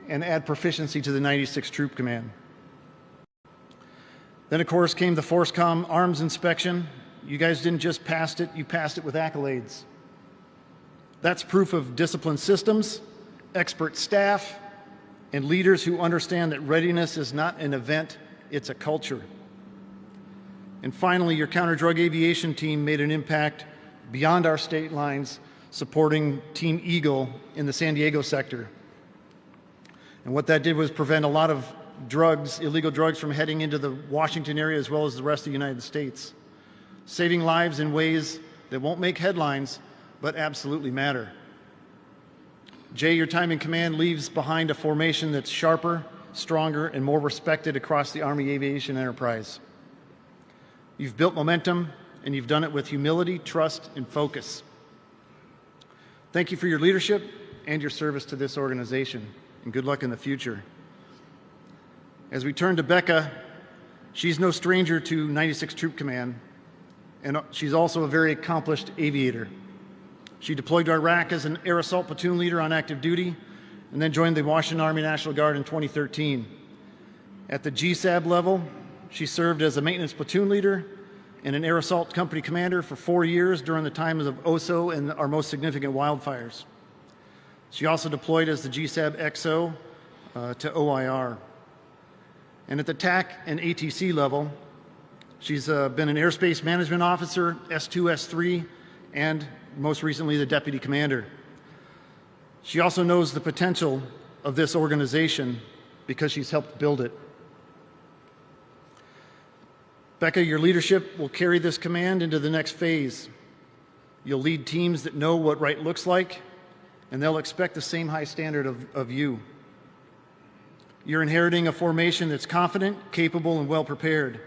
and add proficiency to the 96th Troop Command. Then, of course, came the FORSCOM arms inspection. You guys didn't just pass it, you passed it with accolades. That's proof of disciplined systems, expert staff, and leaders who understand that readiness is not an event, it's a culture. And finally, your counter-drug aviation team made an impact beyond our state lines, supporting Team Eagle in the San Diego sector. And what that did was prevent a lot of drugs, illegal drugs, from heading into the Washington area as well as the rest of the United States, saving lives in ways that won't make headlines, but absolutely matter. Jay, your time in command leaves behind a formation that's sharper, stronger, and more respected across the Army aviation enterprise. You've built momentum, and you've done it with humility, trust, and focus. Thank you for your leadership and your service to this organization, and good luck in the future. As we turn to Becca, she's no stranger to 96th Troop Command, and she's also a very accomplished aviator. She deployed to Iraq as an air assault platoon leader on active duty, and then joined the Washington Army National Guard in 2013. At the GSAB level, she served as a maintenance platoon leader and an air assault company commander for 4 years during the times of OSO and our most significant wildfires. She also deployed as the GSAB XO to OIR. And at the TAC and ATC level, she's been an airspace management officer, S2, S3, and most recently the deputy commander. She also knows the potential of this organization because she's helped build it. Becca, your leadership will carry this command into the next phase. You'll lead teams that know what right looks like, and they'll expect the same high standard of you. You're inheriting a formation that's confident, capable, and well prepared,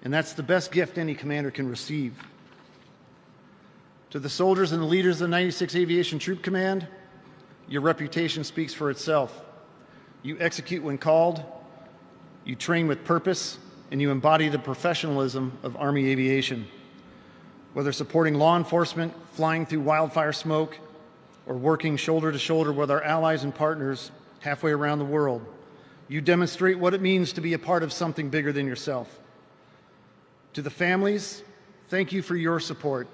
and that's the best gift any commander can receive. To the soldiers and the leaders of the 96th Aviation Troop Command, your reputation speaks for itself. You execute when called, you train with purpose, and you embody the professionalism of Army aviation. Whether supporting law enforcement, flying through wildfire smoke, or working shoulder to shoulder with our allies and partners halfway around the world, you demonstrate what it means to be a part of something bigger than yourself. To the families, thank you for your support.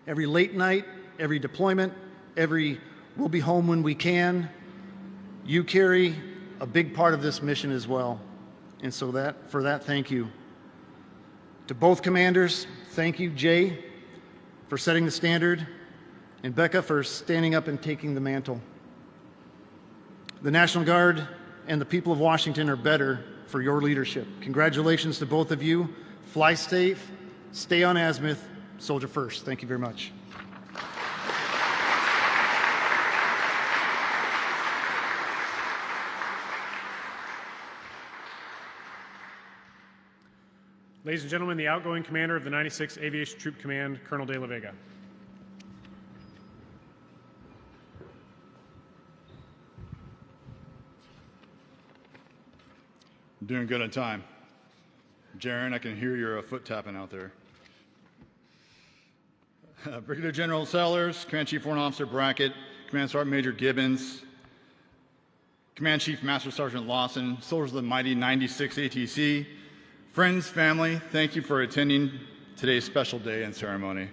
Every late night, every deployment, every we'll be home when we can, you carry a big part of this mission as well. And so for that, thank you. To both commanders, thank you, Jay, for setting the standard, and Becca for standing up and taking the mantle. The National Guard and the people of Washington are better for your leadership. Congratulations to both of you. Fly safe, stay on azimuth, soldier first. Thank you very much. Ladies and gentlemen, the outgoing commander of the 96th Aviation Troop Command, Colonel De La Vega. I'm doing good on time. Jaron, I can hear your foot tapping out there. Brigadier General Sellers, Command Chief Warrant Officer Brackett, Command Sergeant Major Gibbons, Command Chief Master Sergeant Lawson, soldiers of the mighty 96th ATC, friends, family, thank you for attending today's special day and ceremony.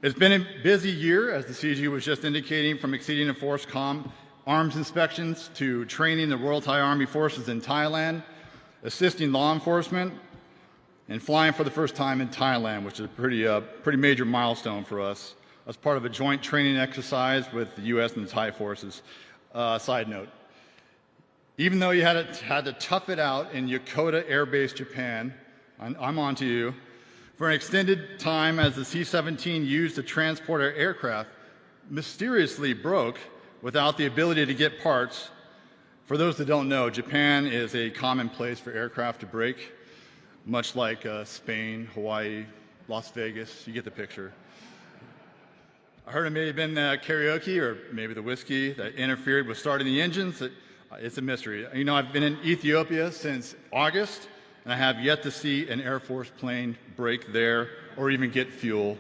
It's been a busy year, as the CG was just indicating, from exceeding the FORSCOM arms inspections to training the Royal Thai Army Forces in Thailand, assisting law enforcement, and flying for the first time in Thailand, which is a pretty major milestone for us as part of a joint training exercise with the U.S. and the Thai forces. Side note, even though you had to tough it out in Yokota Air Base, Japan, I'm on to you, for an extended time as the C-17 used to transport our aircraft mysteriously broke without the ability to get parts. For those that don't know, Japan is a common place for aircraft to break, much like Spain, Hawaii, Las Vegas. You get the picture. I heard it may have been karaoke or maybe the whiskey that interfered with starting the engines. It's a mystery. You know, I've been in Ethiopia since August, and I have yet to see an Air Force plane break there or even get fuel.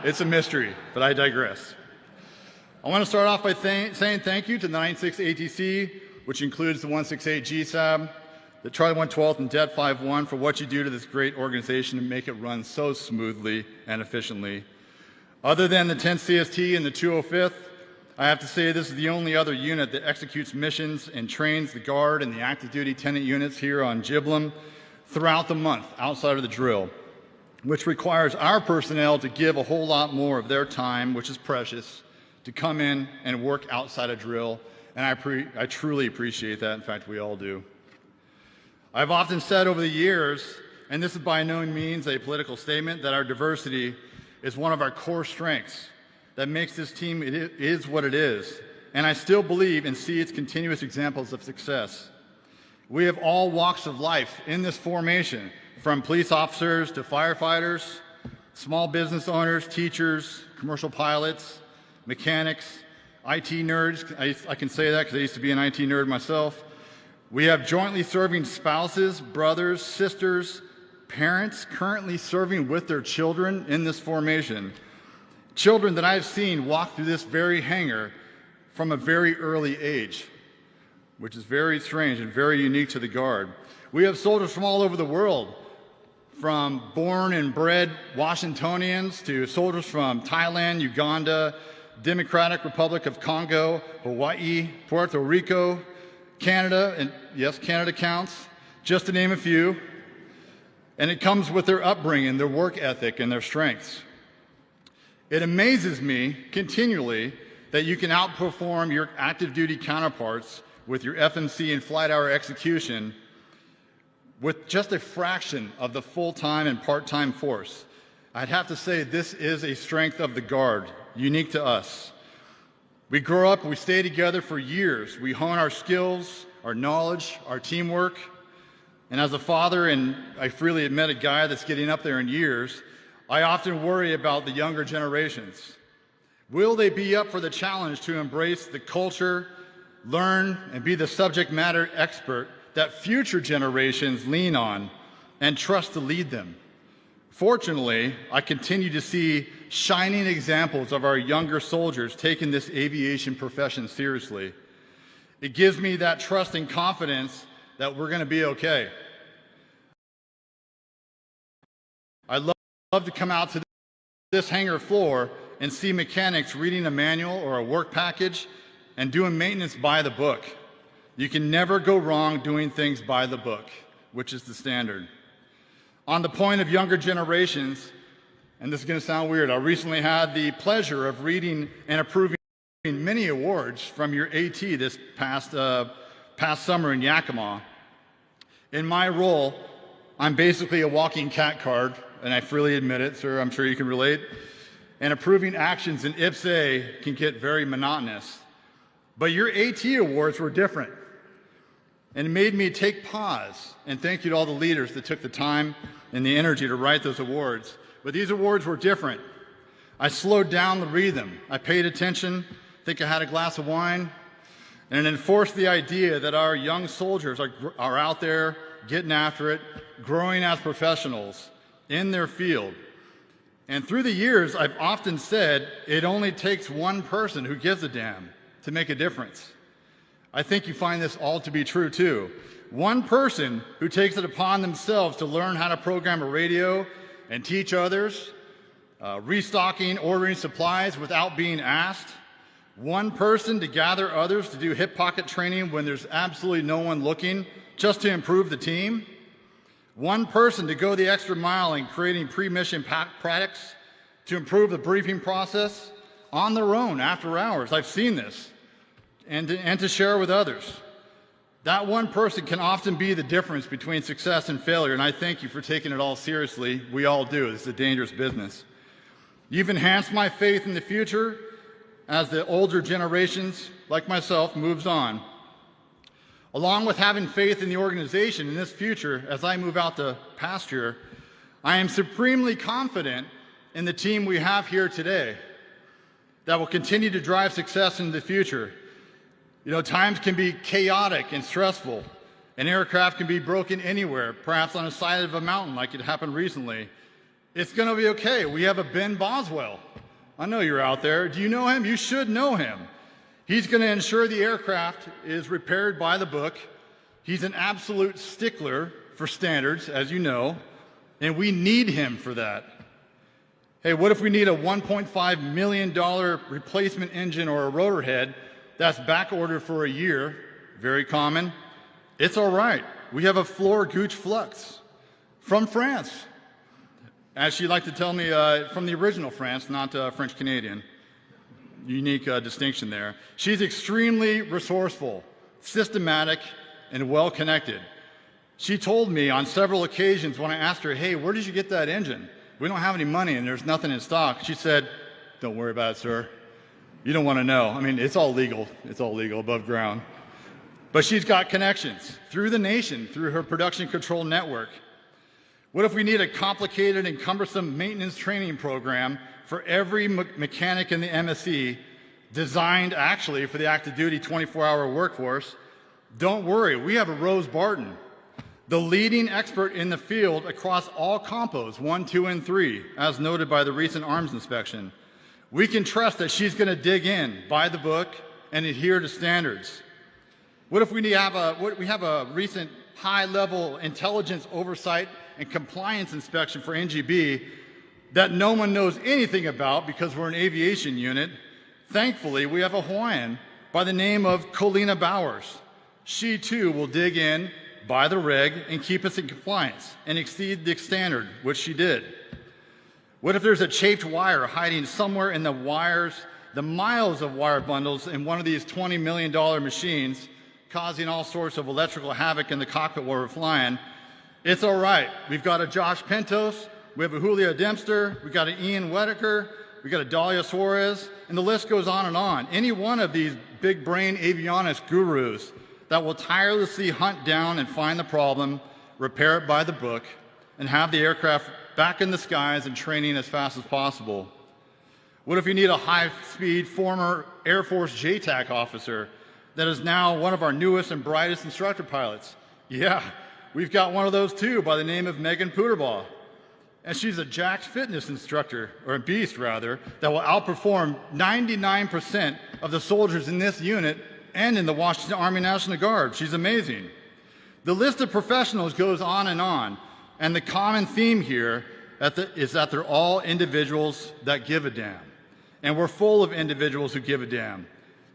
It's a mystery, but I digress. I want to start off by saying thank you to the 96th ATC, which includes the 168 GSAB, the Charlie 112th and Det 51 for what you do to this great organization and make it run so smoothly and efficiently. Other than the 10th CST and the 205th, I have to say this is the only other unit that executes missions and trains the Guard and the active duty tenant units here on Giblin throughout the month outside of the drill, which requires our personnel to give a whole lot more of their time, which is precious, to come in and work outside of drill, and I truly appreciate that. In fact, we all do. I've often said over the years, and this is by no means a political statement, that our diversity is one of our core strengths that makes this team is what it is, and I still believe and see its continuous examples of success. We have all walks of life in this formation, from police officers to firefighters, small business owners, teachers, commercial pilots, mechanics, IT nerds. I can say that because I used to be an IT nerd myself. We have jointly serving spouses, brothers, sisters, parents currently serving with their children in this formation. Children that I've seen walk through this very hangar from a very early age, which is very strange and very unique to the Guard. We have soldiers from all over the world, from born and bred Washingtonians to soldiers from Thailand, Uganda, Democratic Republic of Congo, Hawaii, Puerto Rico, Canada, and yes, Canada counts, just to name a few. And it comes with their upbringing, their work ethic, and their strengths. It amazes me continually that you can outperform your active duty counterparts with your FMC and flight hour execution with just a fraction of the full-time and part-time force. I'd have to say this is a strength of the Guard, unique to us. We grow up, we stay together for years. We hone our skills, our knowledge, our teamwork. And as a father, and I freely admit a guy that's getting up there in years, I often worry about the younger generations. Will they be up for the challenge to embrace the culture, learn, and be the subject matter expert that future generations lean on and trust to lead them? Fortunately, I continue to see shining examples of our younger soldiers taking this aviation profession seriously. It gives me that trust and confidence that we're going to be okay. I love to come out to this hangar floor and see mechanics reading a manual or a work package and doing maintenance by the book. You can never go wrong doing things by the book, which is the standard. On the point of younger generations, and this is going to sound weird, I recently had the pleasure of reading and approving many awards from your AT this past summer in Yakima. In my role, I'm basically a walking cat card, and I freely admit it, sir, I'm sure you can relate. And approving actions in IPSA can get very monotonous. But your AT awards were different. And it made me take pause, and thank you to all the leaders that took the time and the energy to write those awards. But these awards were different. I slowed down to read them. I paid attention, I think I had a glass of wine, and it enforced the idea that our young soldiers are out there getting after it, growing as professionals in their field. And through the years, I've often said it only takes one person who gives a damn to make a difference. I think you find this all to be true too. One person who takes it upon themselves to learn how to program a radio and teach others, restocking, ordering supplies without being asked. One person to gather others to do hip pocket training when there's absolutely no one looking, just to improve the team. One person to go the extra mile in creating pre-mission products to improve the briefing process on their own after hours. I've seen this. And to share with others. That one person can often be the difference between success and failure, and I thank you for taking it all seriously. We all do. This is a dangerous business. You've enhanced my faith in the future as the older generations, like myself, moves on. Along with having faith in the organization in this future, as I move out to pasture, I am supremely confident in the team we have here today that will continue to drive success into the future. You know, times can be chaotic and stressful. An aircraft can be broken anywhere, perhaps on the side of a mountain like it happened recently. It's going to be okay. We have a Ben Boswell I know you're out there. Do you know him? You should know him. He's going to ensure the aircraft is repaired by the book. He's an absolute stickler for standards, as you know, and we need him for that. Hey, what if we need a $1.5 million replacement engine or a rotor head that's back ordered for a year? Very common. It's all right. We have a floor Gooch Flux from France. As she liked to tell me, from the original France, not French-Canadian. Unique distinction there. She's extremely resourceful, systematic, and well-connected. She told me on several occasions when I asked her, hey, where did you get that engine? We don't have any money and there's nothing in stock. She said, don't worry about it, sir. You don't want to know. I mean, it's all legal. It's all legal above ground. But she's got connections through the nation, through her production control network. What if we need a complicated and cumbersome maintenance training program for every mechanic in the MSC, designed actually for the active duty 24-hour workforce? Don't worry, we have a Rose Barton, the leading expert in the field across all compos 1, 2, and 3, as noted by the recent arms inspection. We can trust that she's going to dig in, by the book, and adhere to standards. What if we have a recent high-level intelligence oversight and compliance inspection for NGB that no one knows anything about because we're an aviation unit? Thankfully, we have a Hawaiian by the name of Colina Bowers. She too will dig in, by the reg, and keep us in compliance and exceed the standard, which she did. What if there's a chafed wire hiding somewhere in the wires, the miles of wire bundles in one of these $20 million machines, causing all sorts of electrical havoc in the cockpit while we're flying? It's all right. We've got a Josh Pentos, we have a Julio Dempster, we've got an Ian Wedeker, we've got a Dahlia Suarez, and the list goes on and on. Any one of these big brain avionics gurus that will tirelessly hunt down and find the problem, repair it by the book, and have the aircraft back in the skies and training as fast as possible. What if you need a high-speed former Air Force JTAC officer that is now one of our newest and brightest instructor pilots? Yeah, we've got one of those too by the name of Megan Puderbaugh. And she's a Jax Fitness instructor, or a beast rather, that will outperform 99% of the soldiers in this unit and in the Washington Army National Guard. She's amazing. The list of professionals goes on, and the common theme here is that they're all individuals that give a damn. And we're full of individuals who give a damn.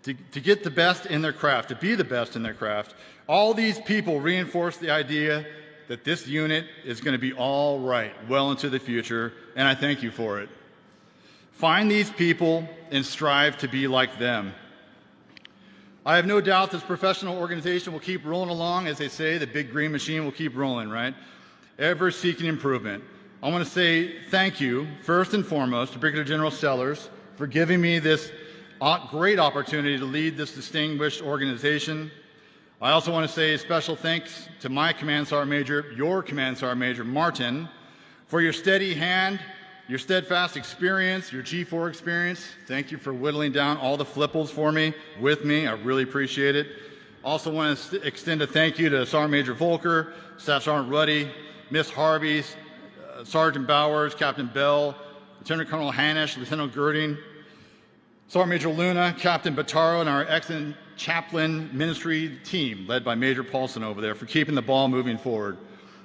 To get the best in their craft, to be the best in their craft. All these people reinforce the idea that this unit is going to be all right well into the future, and I thank you for it. Find these people and strive to be like them. I have no doubt this professional organization will keep rolling along. As they say, the big green machine will keep rolling, right? Ever seeking improvement. I want to say thank you, first and foremost, to Brigadier General Sellers for giving me this great opportunity to lead this distinguished organization. I also want to say a special thanks to my Command Sergeant Major, your Command Sergeant Major, Martin, for your steady hand, your steadfast experience, your G4 experience. Thank you for whittling down all the flipples for me, with me. I really appreciate it. Also want to extend a thank you to Sergeant Major Volker, Staff Sergeant Ruddy, Miss Harvey, Sergeant Bowers, Captain Bell, Lieutenant Colonel Hanisch, Lieutenant Girding, Sergeant Major Luna, Captain Bataro, and our excellent chaplain ministry team led by Major Paulson over there for keeping the ball moving forward,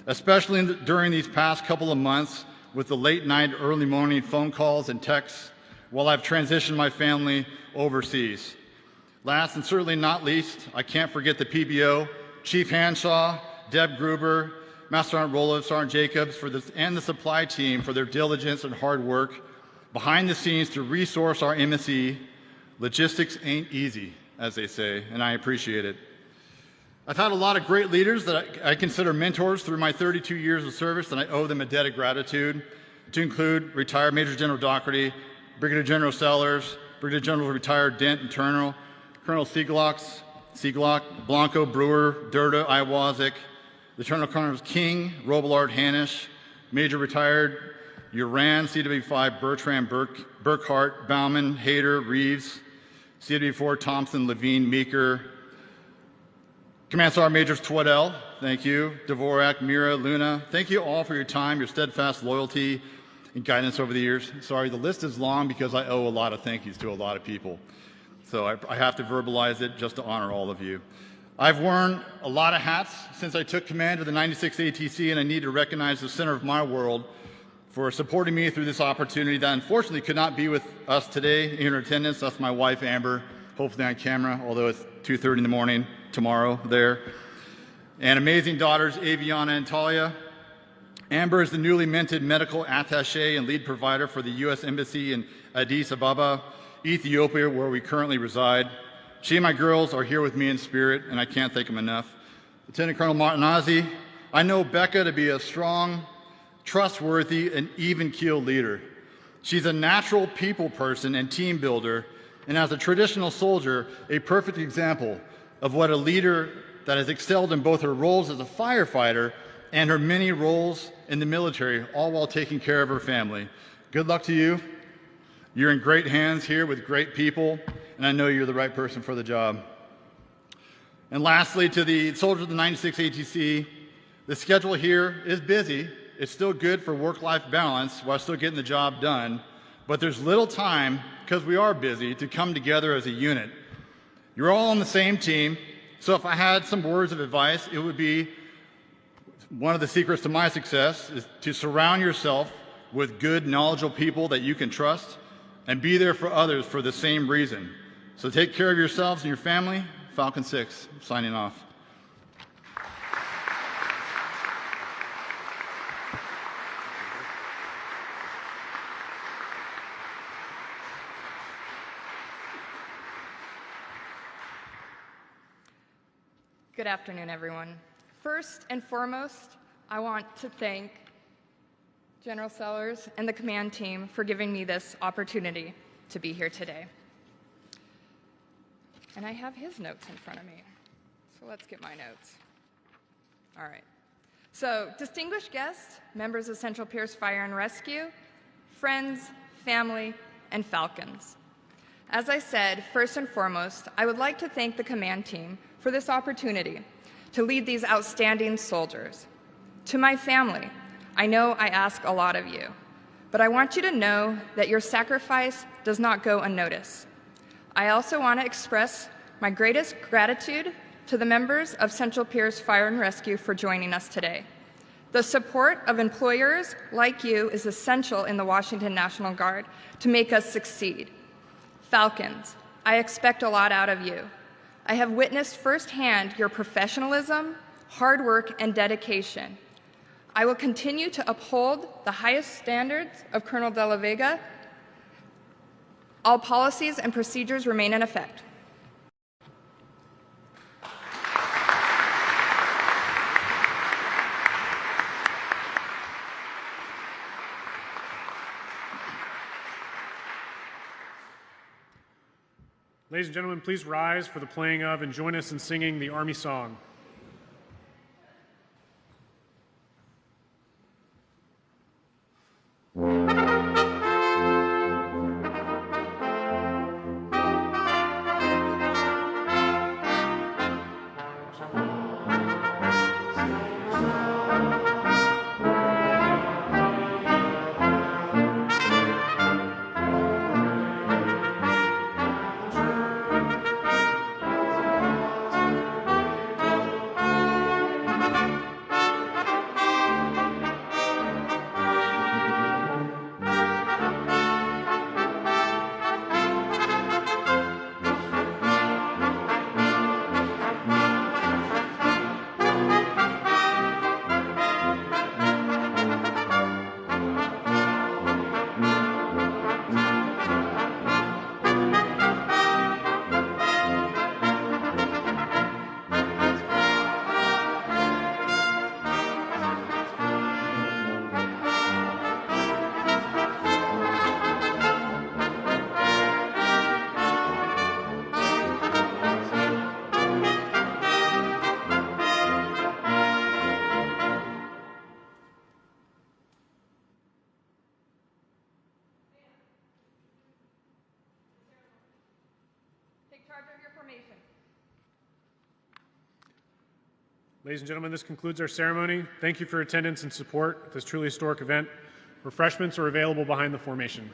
especially during these past couple of months with the late night, early morning phone calls and texts while I've transitioned my family overseas. Last and certainly not least, I can't forget the PBO, Chief Hanshaw, Deb Gruber, Master Sergeant Roloff, Sergeant Jacobs, and the supply team for their diligence and hard work behind the scenes to resource our MSE. Logistics ain't easy, as they say, and I appreciate it. I've had a lot of great leaders that I consider mentors through my 32 years of service, and I owe them a debt of gratitude, to include retired Major General Doherty, Brigadier General Sellers, Brigadier General retired Dent and Turner, Colonel Sieglock, Blanco, Brewer, Durda, Iwazik, Lieutenant Colonels King, Robillard, Hanisch, Major retired Uran, CW5, Bertrand, Burkhart, Bauman, Hayter, Reeves, CW4, Thompson, Levine, Meeker, Command Sergeant Majors Twaddell, thank you, Dvorak, Mira, Luna, thank you all for your time, your steadfast loyalty, and guidance over the years. Sorry, the list is long because I owe a lot of thank yous to a lot of people. So I have to verbalize it just to honor all of you. I've worn a lot of hats since I took command of the 96th ATC, and I need to recognize the center of my world for supporting me through this opportunity that unfortunately could not be with us today in attendance. That's my wife, Amber, hopefully on camera, although it's 2:30 in the morning tomorrow there. And amazing daughters, Aviana and Talia. Amber is the newly minted medical attaché and lead provider for the U.S. Embassy in Addis Ababa, Ethiopia, where we currently reside. She and my girls are here with me in spirit, and I can't thank them enough. Lieutenant Colonel Martinazzi, I know Becca to be a strong, trustworthy, and even-keeled leader. She's a natural people person and team builder, and as a traditional soldier, a perfect example of what a leader that has excelled in both her roles as a firefighter and her many roles in the military, all while taking care of her family. Good luck to you. You're in great hands here with great people, and I know you're the right person for the job. And lastly, to the soldiers of the 96th ATC, the schedule here is busy. It's still good for work-life balance while still getting the job done, but there's little time, because we are busy, to come together as a unit. You're all on the same team, so if I had some words of advice, it would be one of the secrets to my success is to surround yourself with good, knowledgeable people that you can trust and be there for others for the same reason. So take care of yourselves and your family. Falcon 6, signing off. Good afternoon, everyone. First and foremost, I want to thank General Sellers and the command team for giving me this opportunity to be here today. And I have his notes in front of me, so let's get my notes. All right. So, distinguished guests, members of Central Pierce Fire and Rescue, friends, family, and Falcons. As I said, first and foremost, I would like to thank the command team for this opportunity to lead these outstanding soldiers. To my family, I know I ask a lot of you, but I want you to know that your sacrifice does not go unnoticed. I also want to express my greatest gratitude to the members of Central Pierce Fire and Rescue for joining us today. The support of employers like you is essential in the Washington National Guard to make us succeed. Falcons, I expect a lot out of you. I have witnessed firsthand your professionalism, hard work, and dedication. I will continue to uphold the highest standards of Colonel De La Vega. All policies and procedures remain in effect. Ladies and gentlemen, please rise for the playing of and join us in singing the Army Song. Ladies and gentlemen, this concludes our ceremony. Thank you for your attendance and support at this truly historic event. Refreshments are available behind the formation.